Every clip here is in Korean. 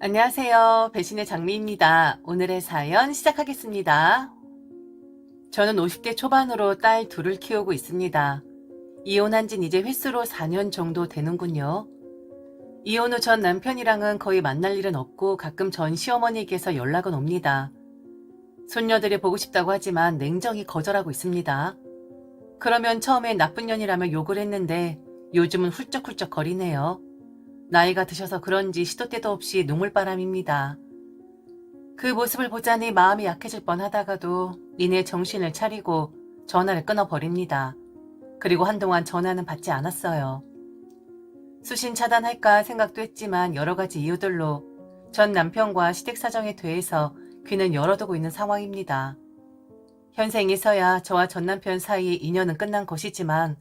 안녕하세요. 배신의 장미입니다. 오늘의 사연 시작하겠습니다. 저는 50대 초반으로 딸 둘을 키우고 있습니다. 이혼한 진 이제 횟수로 4년 정도 되는군요. 이혼 후 전 남편이랑은 거의 만날 일은 없고 가끔 전 시어머니께서 연락은 옵니다. 손녀들이 보고 싶다고 하지만 냉정히 거절하고 있습니다. 그러면 처음엔 나쁜 년이라며 욕을 했는데 요즘은 훌쩍훌쩍 거리네요. 나이가 드셔서 그런지 시도 때도 없이 눈물바람입니다. 그 모습을 보자니 마음이 약해질 뻔하다가도 이내 정신을 차리고 전화를 끊어버립니다. 그리고 한동안 전화는 받지 않았어요. 수신 차단할까 생각도 했지만 여러 가지 이유들로 전 남편과 시댁 사정에 대해서 귀는 열어두고 있는 상황입니다. 현생에서야 저와 전 남편 사이의 인연은 끝난 것이지만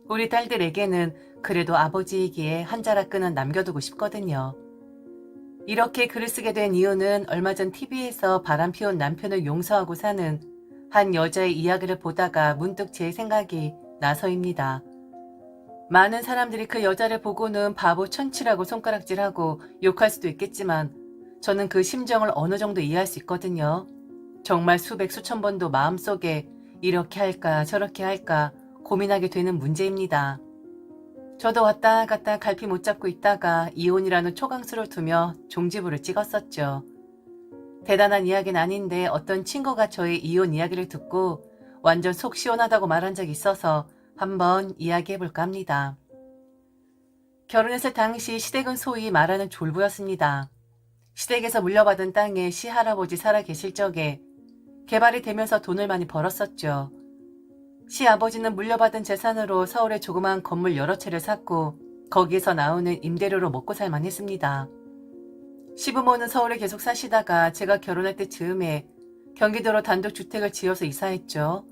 우리 딸들에게는 그래도 아버지이기에 한 자락 끈은 남겨두고 싶거든요. 이렇게 글을 쓰게 된 이유는 얼마 전 TV에서 바람 피운 남편을 용서하고 사는 한 여자의 이야기를 보다가 문득 제 생각이 나서입니다. 많은 사람들이 그 여자를 보고는 바보 천치라고 손가락질하고 욕할 수도 있겠지만 저는 그 심정을 어느 정도 이해할 수 있거든요. 정말 수백 수천 번도 마음속에 이렇게 할까 저렇게 할까 고민하게 되는 문제입니다. 저도 왔다 갔다 갈피 못 잡고 있다가 이혼이라는 초강수를 두며 종지부를 찍었었죠. 대단한 이야기는 아닌데 어떤 친구가 저의 이혼 이야기를 듣고 완전 속 시원하다고 말한 적이 있어서 한번 이야기해볼까 합니다. 결혼했을 당시 시댁은 소위 말하는 졸부였습니다. 시댁에서 물려받은 땅에 시할아버지 살아계실 적에 개발이 되면서 돈을 많이 벌었었죠. 시아버지는 물려받은 재산으로 서울에 조그마한 건물 여러 채를 샀고 거기에서 나오는 임대료로 먹고 살만 했습니다. 시부모는 서울에 계속 사시다가 제가 결혼할 때 즈음에 경기도로 단독주택을 지어서 이사했죠.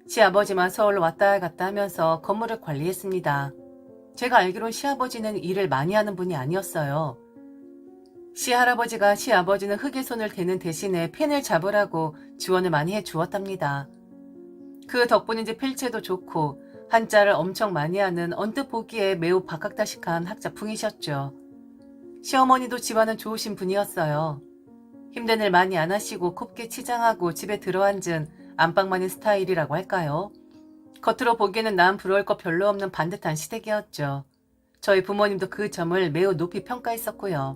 시아버지만 서울로 왔다 갔다 하면서 건물을 관리했습니다. 제가 알기론 시아버지는 일을 많이 하는 분이 아니었어요. 시할아버지가 시아버지는 흙에 손을 대는 대신에 펜을 잡으라고 지원을 많이 해주었답니다. 그 덕분인지 필체도 좋고 한자를 엄청 많이 하는 언뜻 보기에 매우 박학다식한 학자풍이셨죠. 시어머니도 집안은 좋으신 분이었어요. 힘든 일 많이 안 하시고 곱게 치장하고 집에 들어앉은 안방마님 스타일이라고 할까요? 겉으로 보기에는 남 부러울 거 별로 없는 반듯한 시댁이었죠. 저희 부모님도 그 점을 매우 높이 평가했었고요.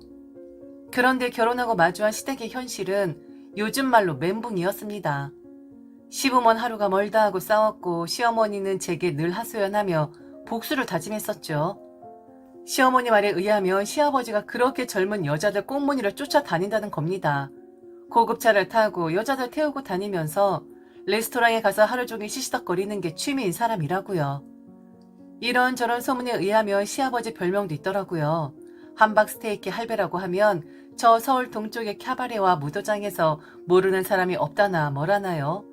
그런데 결혼하고 마주한 시댁의 현실은 요즘 말로 멘붕이었습니다. 시부모는 하루가 멀다 하고 싸웠고 시어머니는 제게 늘 하소연하며 복수를 다짐했었죠. 시어머니 말에 의하면 시아버지가 그렇게 젊은 여자들 꽁무니를 쫓아다닌다는 겁니다. 고급차를 타고 여자들 태우고 다니면서 레스토랑에 가서 하루 종일 시시덕거리는 게 취미인 사람이라고요. 이런저런 소문에 의하면 시아버지 별명도 있더라고요. 함박스테이키 할배라고 하면 저 서울 동쪽의 캬바레와 무도장에서 모르는 사람이 없다나 뭐라나요.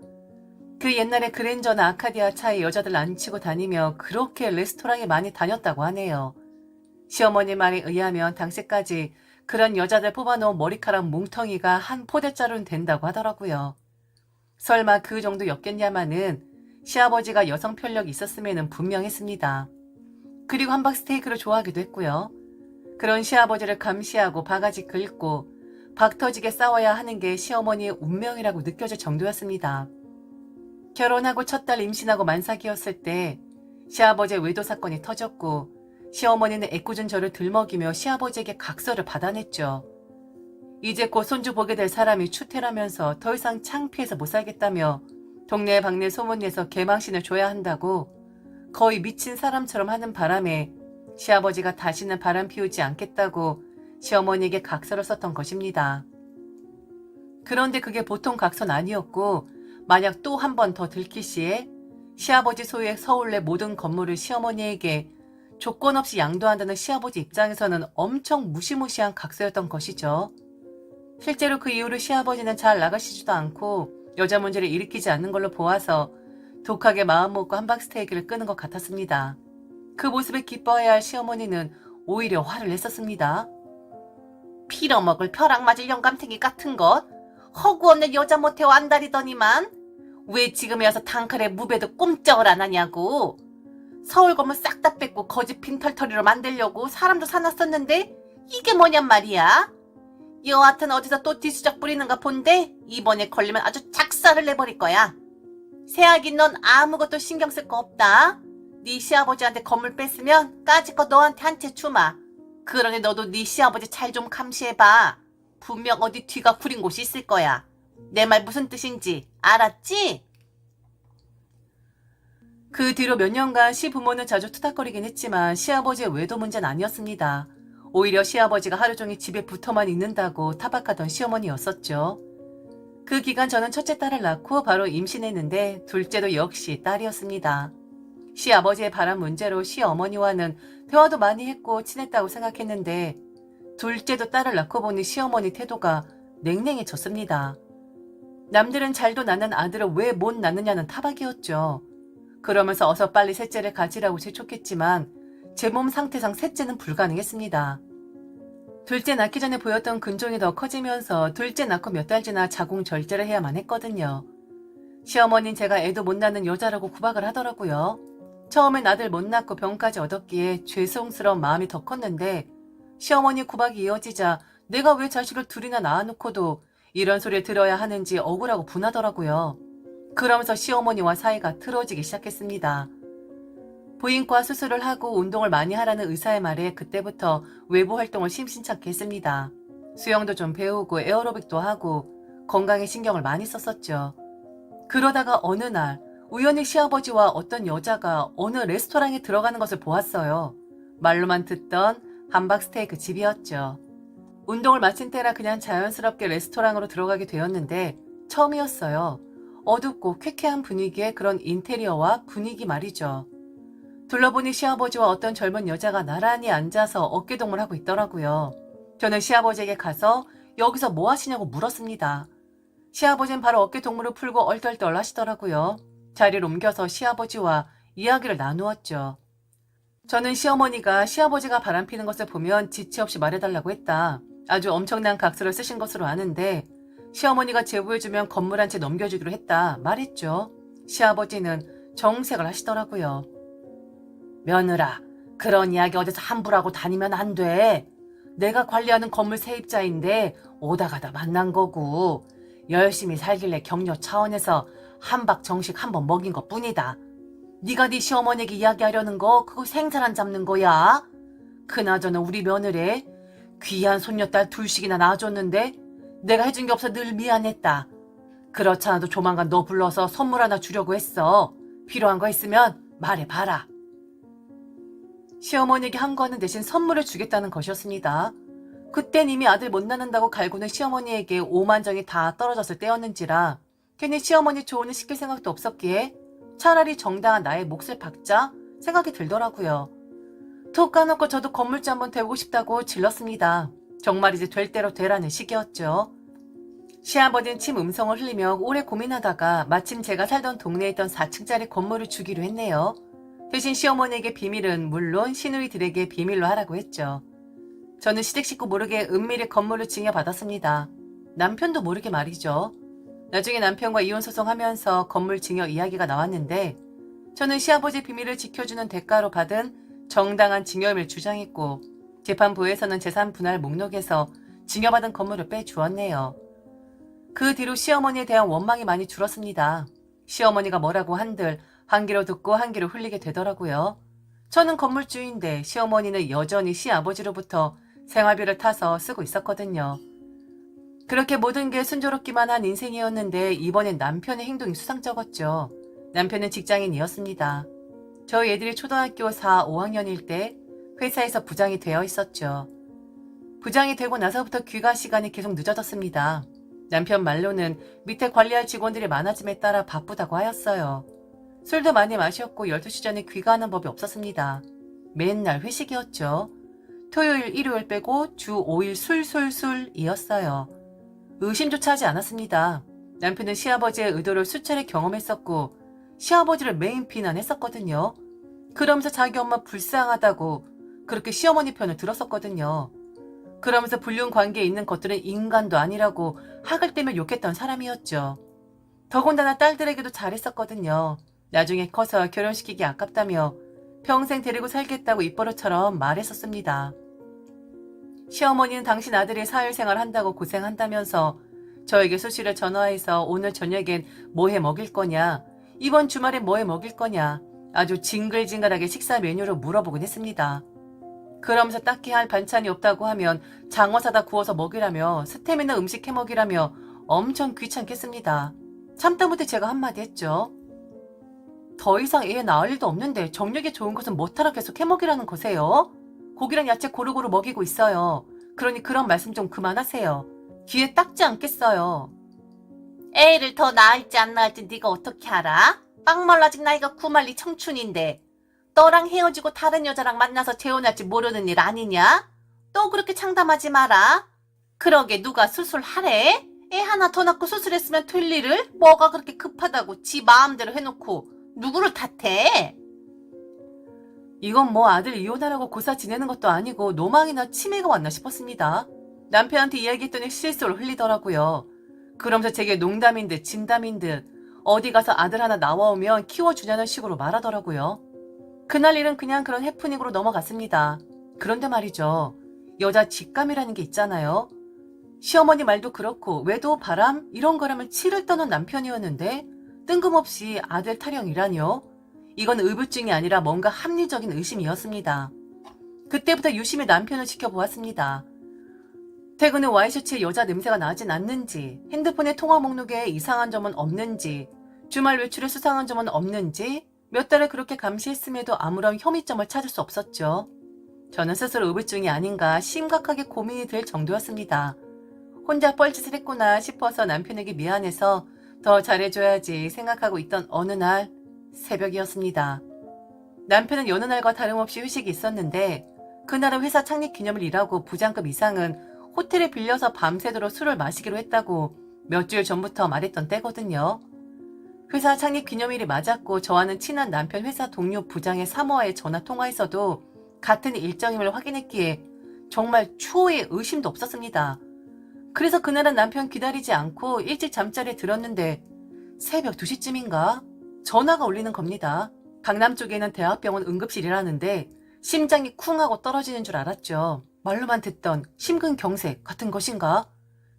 그 옛날에 그랜저나 아카디아 차에 여자들 앉히고 다니며 그렇게 레스토랑에 많이 다녔다고 하네요. 시어머니 말에 의하면 당시까지 그런 여자들 뽑아놓은 머리카락 뭉텅이가 한 포대자루는 된다고 하더라고요. 설마 그 정도였겠냐마는 시아버지가 여성 편력이 있었음에는 분명했습니다. 그리고 함박스테이크를 좋아하기도 했고요. 그런 시아버지를 감시하고 바가지 긁고 박 터지게 싸워야 하는 게 시어머니의 운명이라고 느껴질 정도였습니다. 결혼하고 첫 딸 임신하고 만삭이었을 때 시아버지의 외도 사건이 터졌고 시어머니는 애꿎은 저를 들먹이며 시아버지에게 각서를 받아냈죠. 이제 곧 손주 보게 될 사람이 추태라면서 더 이상 창피해서 못 살겠다며 동네 방네 소문내서 개망신을 줘야 한다고 거의 미친 사람처럼 하는 바람에 시아버지가 다시는 바람 피우지 않겠다고 시어머니에게 각서를 썼던 것입니다. 그런데 그게 보통 각서는 아니었고 만약 또 한 번 더 들킬 시에 시아버지 소유의 서울 내 모든 건물을 시어머니에게 조건 없이 양도한다는 시아버지 입장에서는 엄청 무시무시한 각서였던 것이죠. 실제로 그 이후로 시아버지는 잘 나가시지도 않고 여자 문제를 일으키지 않는 걸로 보아서 독하게 마음 먹고 함박스테이크를 끄는 것 같았습니다. 그 모습에 기뻐해야 할 시어머니는 오히려 화를 냈었습니다. 빌어먹을 벼락 맞을 영감탱이 같은 것. 허구 없는 여자 못해 안달이더니만 왜 지금에 와서 단칼에 무배도 꼼짝을 안 하냐고. 서울 건물 싹 다 뺏고 거지 빈털터리로 만들려고 사람도 사놨었는데 이게 뭐냔 말이야. 여하튼 어디서 또 뒤수작 부리는가 본데 이번에 걸리면 아주 작사를 내버릴 거야. 새아긴 넌 아무것도 신경 쓸 거 없다. 네 시아버지한테 건물 뺐으면 까짓거 너한테 한 채 주마. 그러니 너도 네 시아버지 잘 좀 감시해봐. 분명 어디 뒤가 구린 곳이 있을 거야. 내 말 무슨 뜻인지 알았지? 그 뒤로 몇 년간 시부모는 자주 투닥거리긴 했지만 시아버지의 외도 문제는 아니었습니다. 오히려 시아버지가 하루 종일 집에 붙어만 있는다고 타박하던 시어머니였었죠. 그 기간 저는 첫째 딸을 낳고 바로 임신했는데 둘째도 역시 딸이었습니다. 시아버지의 바람 문제로 시어머니와는 대화도 많이 했고 친했다고 생각했는데 둘째도 딸을 낳고 보니 시어머니 태도가 냉랭해졌습니다. 남들은 잘도 낳는 아들을 왜 못 낳느냐는 타박이었죠. 그러면서 어서 빨리 셋째를 가지라고 재촉했지만 제 몸 상태상 셋째는 불가능했습니다. 둘째 낳기 전에 보였던 근종이 더 커지면서 둘째 낳고 몇 달 지나 자궁 절제를 해야만 했거든요. 시어머니는 제가 애도 못 낳는 여자라고 구박을 하더라고요. 처음엔 아들 못 낳고 병까지 얻었기에 죄송스러운 마음이 더 컸는데 시어머니 구박이 이어지자 내가 왜 자식을 둘이나 낳아놓고도 이런 소리를 들어야 하는지 억울하고 분하더라고요. 그러면서 시어머니와 사이가 틀어지기 시작했습니다. 부인과 수술을 하고 운동을 많이 하라는 의사의 말에 그때부터 외부 활동을 심심찮게 했습니다. 수영도 좀 배우고 에어로빅도 하고 건강에 신경을 많이 썼었죠. 그러다가 어느 날 우연히 시아버지와 어떤 여자가 어느 레스토랑에 들어가는 것을 보았어요. 말로만 듣던 함박 스테이크 집이었죠. 운동을 마친 때라 그냥 자연스럽게 레스토랑으로 들어가게 되었는데 처음이었어요. 어둡고 쾌쾌한 분위기의 그런 인테리어와 분위기 말이죠. 둘러보니 시아버지와 어떤 젊은 여자가 나란히 앉아서 어깨동무를 하고 있더라고요. 저는 시아버지에게 가서 여기서 뭐 하시냐고 물었습니다. 시아버지는 바로 어깨동무를 풀고 얼떨떨 하시더라고요. 자리를 옮겨서 시아버지와 이야기를 나누었죠. 저는 시어머니가 시아버지가 바람피는 것을 보면 지체 없이 말해달라고 했다. 아주 엄청난 각서를 쓰신 것으로 아는데 시어머니가 제보해주면 건물 한 채 넘겨주기로 했다 말했죠. 시아버지는 정색을 하시더라고요. 며느라, 그런 이야기 어디서 함부로 하고 다니면 안 돼. 내가 관리하는 건물 세입자인데 오다 가다 만난 거고 열심히 살길래 격려 차원에서 한박 정식 한번 먹인 것 뿐이다. 네가 네 시어머니에게 이야기하려는 거 그거 생사람 잡는 거야. 그나저나 우리 며느리 귀한 손녀딸 둘씩이나 낳아줬는데 내가 해준 게 없어 늘 미안했다. 그렇지 않아도 조만간 너 불러서 선물 하나 주려고 했어. 필요한 거 있으면 말해봐라. 시어머니에게 한 거는 대신 선물을 주겠다는 것이었습니다. 그땐 이미 아들 못 낳는다고 갈구는 시어머니에게 오만정이 다 떨어졌을 때였는지라 괜히 시어머니 조언을 시킬 생각도 없었기에 차라리 정당한 나의 몫을 박자 생각이 들더라고요. 톡 까놓고 저도 건물주 한번 되고 싶다고 질렀습니다. 정말 이제 될 대로 되라는 시기였죠. 시아버지는 침 음성을 흘리며 오래 고민하다가 마침 제가 살던 동네에 있던 4층짜리 건물을 주기로 했네요. 대신 시어머니에게 비밀은 물론 시누이들에게 비밀로 하라고 했죠. 저는 시댁 식구 모르게 은밀히 건물을 증여받았습니다. 남편도 모르게 말이죠. 나중에 남편과 이혼소송하면서 건물 증여 이야기가 나왔는데 저는 시아버지 비밀을 지켜주는 대가로 받은 정당한 증여임을 주장했고 재판부에서는 재산 분할 목록에서 증여받은 건물을 빼주었네요. 그 뒤로 시어머니에 대한 원망이 많이 줄었습니다. 시어머니가 뭐라고 한들 한 귀로 듣고 한 귀로 흘리게 되더라고요. 저는 건물주인데 시어머니는 여전히 시아버지로부터 생활비를 타서 쓰고 있었거든요. 그렇게 모든 게 순조롭기만 한 인생이었는데 이번엔 남편의 행동이 수상쩍었죠. 남편은 직장인이었습니다. 저희 애들이 초등학교 4, 5학년일 때 회사에서 부장이 되어 있었죠. 부장이 되고 나서부터 귀가 시간이 계속 늦어졌습니다. 남편 말로는 밑에 관리할 직원들이 많아짐에 따라 바쁘다고 하였어요. 술도 많이 마셨고 12시 전에 귀가하는 법이 없었습니다. 맨날 회식이었죠. 토요일, 일요일 빼고 주 5일 술이었어요. 의심조차 하지 않았습니다. 남편은 시아버지의 의도를 수차례 경험했었고 시아버지를 매인 비난했었거든요. 그러면서 자기 엄마 불쌍하다고 그렇게 시어머니 편을 들었었거든요. 그러면서 불륜 관계에 있는 것들은 인간도 아니라고 학을 떼며 욕했던 사람이었죠. 더군다나 딸들에게도 잘했었거든요. 나중에 커서 결혼시키기 아깝다며 평생 데리고 살겠다고 입버릇처럼 말했었습니다. 시어머니는 당신 아들이 사회생활 한다고 고생한다면서 저에게 수시로 전화해서 오늘 저녁엔 뭐 해 먹일 거냐, 이번 주말엔 뭐 해 먹일 거냐 아주 징글징글하게 식사 메뉴를 물어보곤 했습니다. 그러면서 딱히 할 반찬이 없다고 하면 장어 사다 구워서 먹이라며 스테미나 음식 해 먹이라며 엄청 귀찮게 했습니다. 참다 못해 제가 한마디 했죠. 더 이상 애 낳을 일도 없는데 정력에 좋은 것은 못하라 계속 해 먹이라는 거세요? 고기랑 야채 고루고루 먹이고 있어요. 그러니 그런 말씀 좀 그만하세요. 귀에 딱지 않겠어요. 애를 더 낳을지 안 낳을지 네가 어떻게 알아? 빵멀 아직 나이가 9만리 청춘인데 너랑 헤어지고 다른 여자랑 만나서 재혼할지 모르는 일 아니냐? 또 그렇게 창담하지 마라. 그러게 누가 수술하래? 애 하나 더 낳고 수술했으면 될 일을 뭐가 그렇게 급하다고 지 마음대로 해놓고 누구를 탓해? 이건 뭐 아들 이혼하라고 고사 지내는 것도 아니고 노망이나 치매가 왔나 싶었습니다. 남편한테 이야기했더니 실수를 흘리더라고요. 그러면서 제게 농담인 듯 진담인 듯 어디 가서 아들 하나 나와오면 키워주냐는 식으로 말하더라고요. 그날 일은 그냥 그런 해프닝으로 넘어갔습니다. 그런데 말이죠. 여자 직감이라는 게 있잖아요. 시어머니 말도 그렇고 외도 바람 이런 거라면 치를 떠는 남편이었는데 뜬금없이 아들 타령이라뇨. 이건 의부증이 아니라 뭔가 합리적인 의심이었습니다. 그때부터 유심히 남편을 지켜보았습니다. 퇴근 후 와이셔츠에 여자 냄새가 나진 않는지, 핸드폰의 통화 목록에 이상한 점은 없는지, 주말 외출에 수상한 점은 없는지 몇 달을 그렇게 감시했음에도 아무런 혐의점을 찾을 수 없었죠. 저는 스스로 의부증이 아닌가 심각하게 고민이 될 정도였습니다. 혼자 뻘짓을 했구나 싶어서 남편에게 미안해서 더 잘해줘야지 생각하고 있던 어느 날 새벽이었습니다. 남편은 여느 날과 다름없이 회식이 있었는데 그날은 회사 창립 기념일이라고 부장급 이상은 호텔에 빌려서 밤새도록 술을 마시기로 했다고 몇 주일 전부터 말했던 때거든요. 회사 창립 기념일이 맞았고 저와는 친한 남편 회사 동료 부장의 사모와의 전화 통화에서도 같은 일정임을 확인했기에 정말 추호의 의심도 없었습니다. 그래서 그날은 남편 기다리지 않고 일찍 잠자리에 들었는데 새벽 2시쯤인가 전화가 울리는 겁니다. 강남 쪽에 있는 대학병원 응급실이라는데 심장이 쿵 하고 떨어지는 줄 알았죠. 말로만 듣던 심근경색 같은 것인가?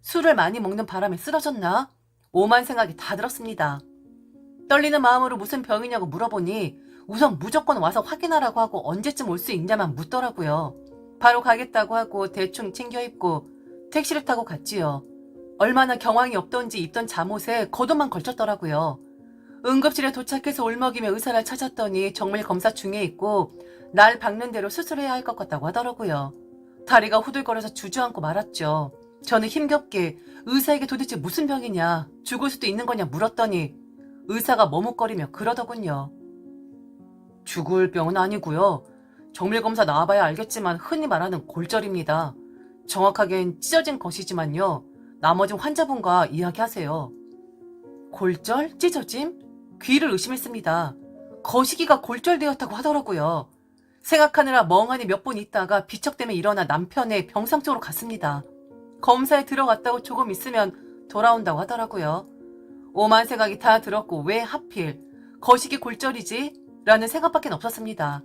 술을 많이 먹는 바람에 쓰러졌나? 오만 생각이 다 들었습니다. 떨리는 마음으로 무슨 병이냐고 물어보니 우선 무조건 와서 확인하라고 하고 언제쯤 올 수 있냐만 묻더라고요. 바로 가겠다고 하고 대충 챙겨 입고 택시를 타고 갔지요. 얼마나 경황이 없던지 입던 잠옷에 겉옷만 걸쳤더라고요. 응급실에 도착해서 울먹이며 의사를 찾았더니 정밀 검사 중에 있고 날 박는 대로 수술해야 할 것 같다고 하더라고요. 다리가 후들거려서 주저앉고 말았죠. 저는 힘겹게 의사에게 도대체 무슨 병이냐, 죽을 수도 있는 거냐 물었더니 의사가 머뭇거리며 그러더군요. 죽을 병은 아니고요. 정밀검사 나와봐야 알겠지만 흔히 말하는 골절입니다. 정확하겐 찢어진 것이지만요. 나머지 환자분과 이야기하세요. 골절? 찢어짐? 귀를 의심했습니다. 거시기가 골절되었다고 하더라고요. 생각하느라 멍하니 몇 분 있다가 비척대며 일어나 남편의 병상 쪽으로 갔습니다. 검사에 들어갔다고 조금 있으면 돌아온다고 하더라고요. 오만 생각이 다 들었고 왜 하필 거시기 골절이지? 라는 생각밖에 없었습니다.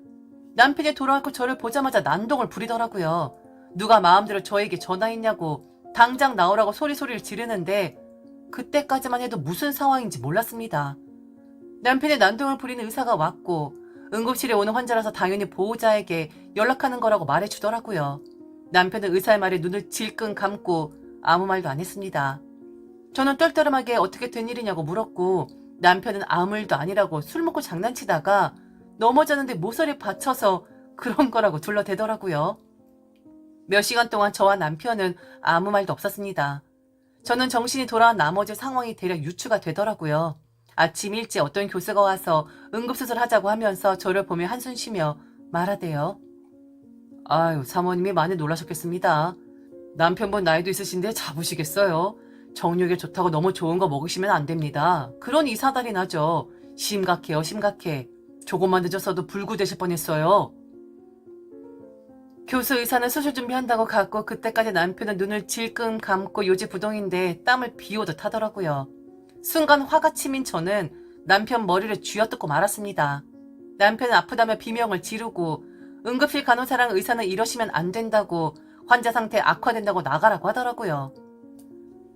남편이 돌아왔고 저를 보자마자 난동을 부리더라고요. 누가 마음대로 저에게 전화했냐고 당장 나오라고 소리소리를 지르는데 그때까지만 해도 무슨 상황인지 몰랐습니다. 남편의 난동을 부리는 의사가 왔고 응급실에 오는 환자라서 당연히 보호자에게 연락하는 거라고 말해주더라고요. 남편은 의사의 말에 눈을 질끈 감고 아무 말도 안 했습니다. 저는 떨떠름하게 어떻게 된 일이냐고 물었고 남편은 아무 일도 아니라고 술 먹고 장난치다가 넘어졌는데 모서리에 받쳐서 그런 거라고 둘러대더라고요. 몇 시간 동안 저와 남편은 아무 말도 없었습니다. 저는 정신이 돌아온 나머지 상황이 대략 유추가 되더라고요. 아침 일찍 어떤 교수가 와서 응급수술 하자고 하면서 저를 보며 한숨 쉬며 말하대요. 아유, 사모님이 많이 놀라셨겠습니다. 남편분 나이도 있으신데 잡으시겠어요? 정력에 좋다고 너무 좋은 거 먹으시면 안 됩니다. 그런 이사달이 나죠. 심각해요, 심각해. 조금만 늦었어도 불구되실 뻔했어요. 교수 의사는 수술 준비한다고 갔고 그때까지 남편은 눈을 질끈 감고 요지부동인데 땀을 비오듯 하더라고요. 순간 화가 치민 저는 남편 머리를 쥐어뜯고 말았습니다. 남편은 아프다며 비명을 지르고 응급실 간호사랑 의사는 이러시면 안 된다고 환자 상태 악화된다고 나가라고 하더라고요.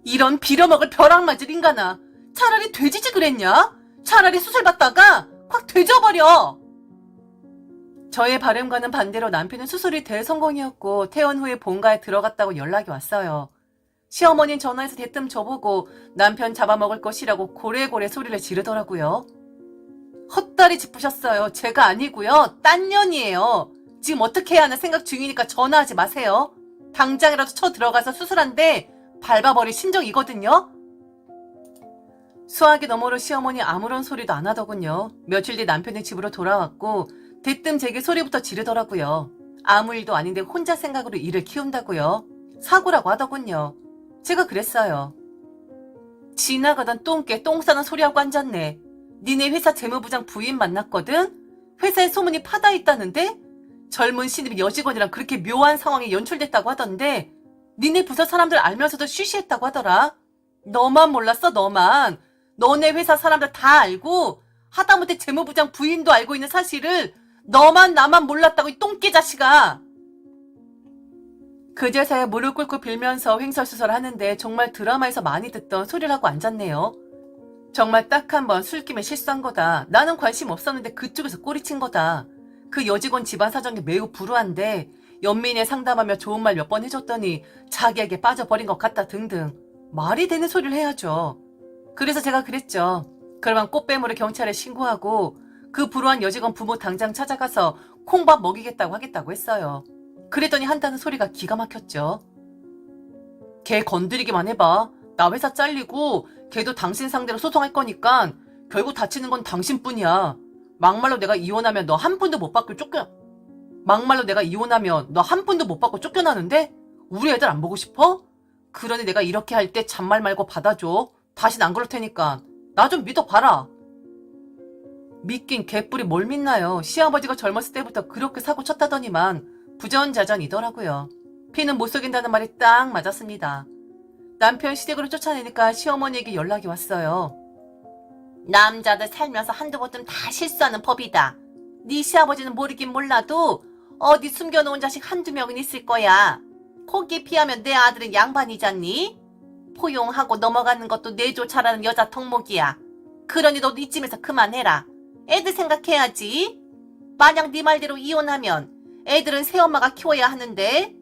이런 빌어먹을 벼락맞을 인간아. 차라리 돼지지 그랬냐? 차라리 수술받다가 확 돼져버려. 저의 바람과는 반대로 남편은 수술이 대성공이었고 퇴원 후에 본가에 들어갔다고 연락이 왔어요. 시어머니는 전화해서 대뜸 저보고 남편 잡아먹을 것이라고 고래고래 소리를 지르더라고요. 헛다리 짚으셨어요. 제가 아니고요. 딴 년이에요. 지금 어떻게 해야 하나 생각 중이니까 전화하지 마세요. 당장이라도 쳐들어가서 수술한데 밟아버릴 심정이거든요. 수화기 너머로 시어머니 아무런 소리도 안 하더군요. 며칠 뒤 남편이 집으로 돌아왔고 대뜸 제게 소리부터 지르더라고요. 아무 일도 아닌데 혼자 생각으로 일을 키운다고요. 사고라고 하더군요. 제가 그랬어요. 지나가던 똥개 똥 싸는 소리하고 앉았네. 니네 회사 재무부장 부인 만났거든? 회사에 소문이 파다 있다는데? 젊은 신입 여직원이랑 그렇게 묘한 상황이 연출됐다고 하던데 니네 부서 사람들 알면서도 쉬쉬했다고 하더라. 너만 몰랐어, 너만. 너네 회사 사람들 다 알고 하다못해 재무부장 부인도 알고 있는 사실을 너만 나만 몰랐다고 이 똥개 자식아. 그제서야 무릎 꿇고 빌면서 횡설수설하는데 정말 드라마에서 많이 듣던 소리를 하고 앉았네요. 정말 딱 한 번 술김에 실수한 거다. 나는 관심 없었는데 그쪽에서 꼬리친 거다. 그 여직원 집안 사정이 매우 불우한데 연민에 상담하며 좋은 말 몇 번 해줬더니 자기에게 빠져버린 것 같다 등등. 말이 되는 소리를 해야죠. 그래서 제가 그랬죠. 그러면 꽃뱀으로 경찰에 신고하고 그 불우한 여직원 부모 당장 찾아가서 콩밥 먹이겠다고 하겠다고 했어요. 그랬더니 한다는 소리가 기가 막혔죠. 걔 건드리기만 해봐. 나 회사 잘리고 걔도 당신 상대로 소송할 거니까 결국 다치는 건 당신뿐이야. 막말로 내가 이혼하면 너 한 푼도 못 받고 쫓겨나는데 우리 애들 안 보고 싶어? 그러니 내가 이렇게 할 때 잔말 말고 받아줘. 다신 안 그럴 테니까 나 좀 믿어봐라. 믿긴 개뿔이 뭘 믿나요. 시아버지가 젊었을 때부터 그렇게 사고 쳤다더니만 부전자전이더라고요. 피는 못 속인다는 말이 딱 맞았습니다. 남편 시댁으로 쫓아내니까 시어머니에게 연락이 왔어요. 남자들 살면서 한두 번쯤 다 실수하는 법이다. 네 시아버지는 모르긴 몰라도 어디 숨겨놓은 자식 한두 명은 있을 거야. 거기에 비하면 내 아들은 양반이잖니? 포용하고 넘어가는 것도 내조 잘하는 여자 덕목이야. 그러니 너도 이쯤에서 그만해라. 애들 생각해야지. 만약 네 말대로 이혼하면 애들은 새엄마가 키워야 하는데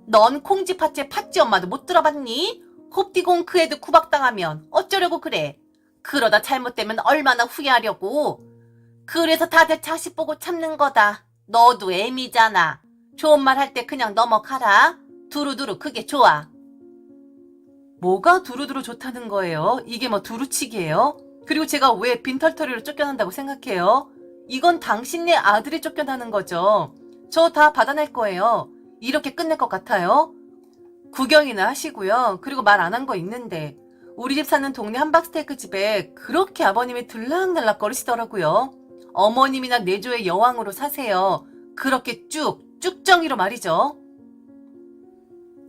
넌 콩쥐팥쥐 팥쥐 엄마도 못 들어봤니? 곱디공 그 애들 구박당하면 어쩌려고 그래. 그러다 잘못되면 얼마나 후회하려고. 그래서 다들 자식 보고 참는 거다. 너도 애미잖아. 좋은 말 할 때 그냥 넘어가라. 두루두루 그게 좋아. 뭐가 두루두루 좋다는 거예요? 이게 뭐 두루치기예요? 그리고 제가 왜 빈털터리로 쫓겨난다고 생각해요? 이건 당신네 아들이 쫓겨나는 거죠. 저 다 받아낼 거예요. 이렇게 끝낼 것 같아요? 구경이나 하시고요. 그리고 말 안 한 거 있는데 우리 집 사는 동네 함박스테이크 집에 그렇게 아버님이 들락날락 거리시더라고요. 어머님이나 내조의 여왕으로 사세요. 그렇게 쭉정이로 말이죠.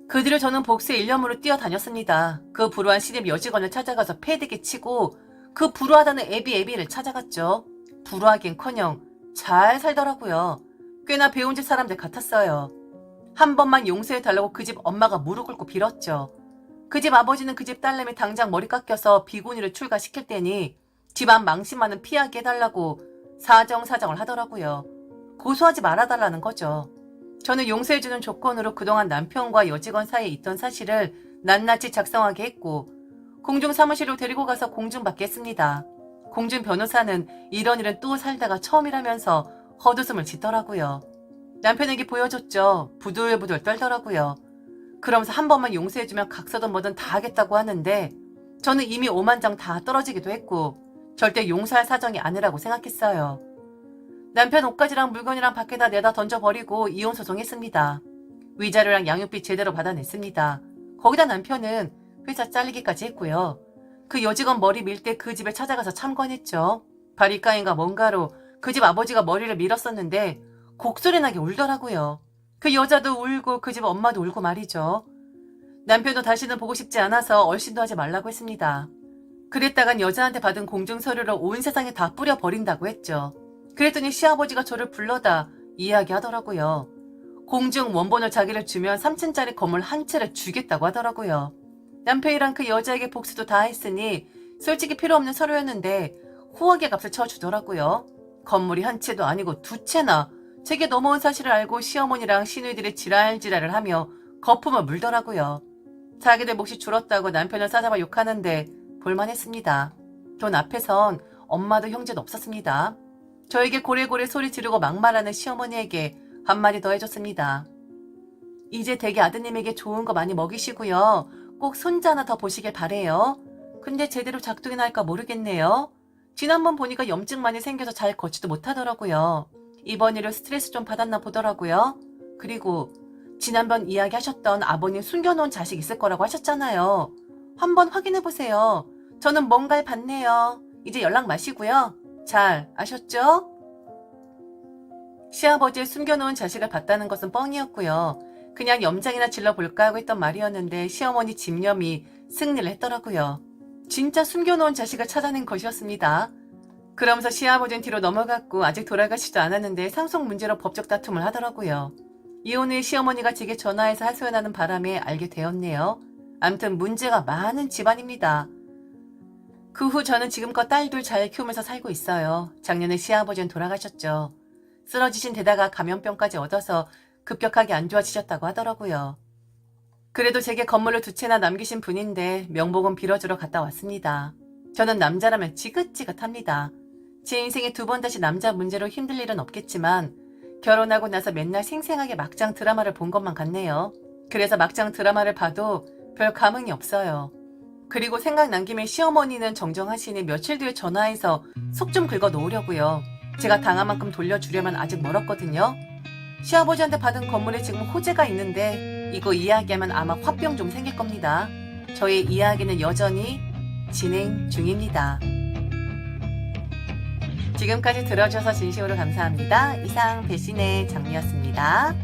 그 뒤로 저는 복수의 일념으로 뛰어다녔습니다. 그 불우한 신입 여직원을 찾아가서 패대기 치고 그 불우하다는 애비를 찾아갔죠. 불우하긴커녕 잘 살더라고요. 꽤나 배운 집 사람들 같았어요. 한 번만 용서해달라고 그 집 엄마가 무릎 꿇고 빌었죠. 그 집 아버지는 그 집 딸내미 당장 머리 깎여서 비구니를 출가시킬 테니 집안 망신만은 피하게 해달라고 사정을 하더라고요. 고소하지 말아달라는 거죠. 저는 용서해주는 조건으로 그동안 남편과 여직원 사이에 있던 사실을 낱낱이 작성하게 했고 공중 사무실로 데리고 가서 공증받게 했습니다. 공중 변호사는 이런 일은 또 살다가 처음이라면서 헛웃음을 짓더라고요. 남편에게 보여줬죠. 부들부들 떨더라고요. 그러면서 한 번만 용서해주면 각서든 뭐든 다 하겠다고 하는데 저는 이미 오만장 다 떨어지기도 했고 절대 용서할 사정이 아니라고 생각했어요. 남편 옷가지랑 물건이랑 밖에다 내다 던져버리고 이혼 소송했습니다. 위자료랑 양육비 제대로 받아냈습니다. 거기다 남편은 회사 잘리기까지 했고요. 그 여직원 머리 밀 때 그 집에 찾아가서 참관했죠. 바리가인가 뭔가로 그 집 아버지가 머리를 밀었었는데 곡소리 나게 울더라고요. 그 여자도 울고 그 집 엄마도 울고 말이죠. 남편도 다시는 보고 싶지 않아서 얼씬도 하지 말라고 했습니다. 그랬다간 여자한테 받은 공증서류를 온 세상에 다 뿌려버린다고 했죠. 그랬더니 시아버지가 저를 불러다 이야기하더라고요. 공중 원본을 자기를 주면 3층짜리 건물 한 채를 주겠다고 하더라고요. 남편이랑 그 여자에게 복수도 다 했으니 솔직히 필요 없는 서류였는데 후하게 값을 쳐주더라고요. 건물이 한 채도 아니고 두 채나 제게 넘어온 사실을 알고 시어머니랑 시누이들이 지랄지랄을 하며 거품을 물더라고요. 자기들 몫이 줄었다고 남편을 싸잡아 욕하는데 볼만했습니다. 돈 앞에선 엄마도 형제도 없었습니다. 저에게 고래고래 소리 지르고 막말하는 시어머니에게 한마디 더 해줬습니다. 이제 댁의 아드님에게 좋은 거 많이 먹이시고요. 꼭 손자 하나 더 보시길 바래요. 근데 제대로 작동이나 할까 모르겠네요. 지난번 보니까 염증 많이 생겨서 잘 걷지도 못하더라고요. 이번 일로 스트레스 좀 받았나 보더라고요. 그리고 지난번 이야기하셨던 아버님 숨겨놓은 자식 있을 거라고 하셨잖아요. 한번 확인해보세요. 저는 뭔가를 봤네요. 이제 연락 마시고요. 잘 아셨죠? 시아버지의 숨겨놓은 자식을 봤다는 것은 뻥이었고요. 그냥 염장이나 질러볼까 하고 했던 말이었는데 시어머니 집념이 승리를 했더라고요. 진짜 숨겨놓은 자식을 찾아낸 것이었습니다. 그러면서 시아버지는 뒤로 넘어갔고 아직 돌아가시지도 않았는데 상속 문제로 법적 다툼을 하더라고요. 이혼 후에 시어머니가 제게 전화해서 하소연하는 바람에 알게 되었네요. 암튼 문제가 많은 집안입니다. 그 후 저는 지금껏 딸 둘 잘 키우면서 살고 있어요. 작년에 시아버지는 돌아가셨죠. 쓰러지신 데다가 감염병까지 얻어서 급격하게 안 좋아지셨다고 하더라고요. 그래도 제게 건물을 두 채나 남기신 분인데 명복은 빌어주러 갔다 왔습니다. 저는 남자라면 지긋지긋합니다. 제 인생에 두 번 다시 남자 문제로 힘들 일은 없겠지만 결혼하고 나서 맨날 생생하게 막장 드라마를 본 것만 같네요. 그래서 막장 드라마를 봐도 별 감흥이 없어요. 그리고 생각난 김에 시어머니는 정정하시니 며칠 뒤에 전화해서 속 좀 긁어 놓으려고요. 제가 당한 만큼 돌려주려면 아직 멀었거든요. 시아버지한테 받은 건물에 지금 호재가 있는데 이거 이야기하면 아마 화병 좀 생길 겁니다. 저의 이야기는 여전히 진행 중입니다. 지금까지 들어주셔서 진심으로 감사합니다. 이상 배신의 장미였습니다.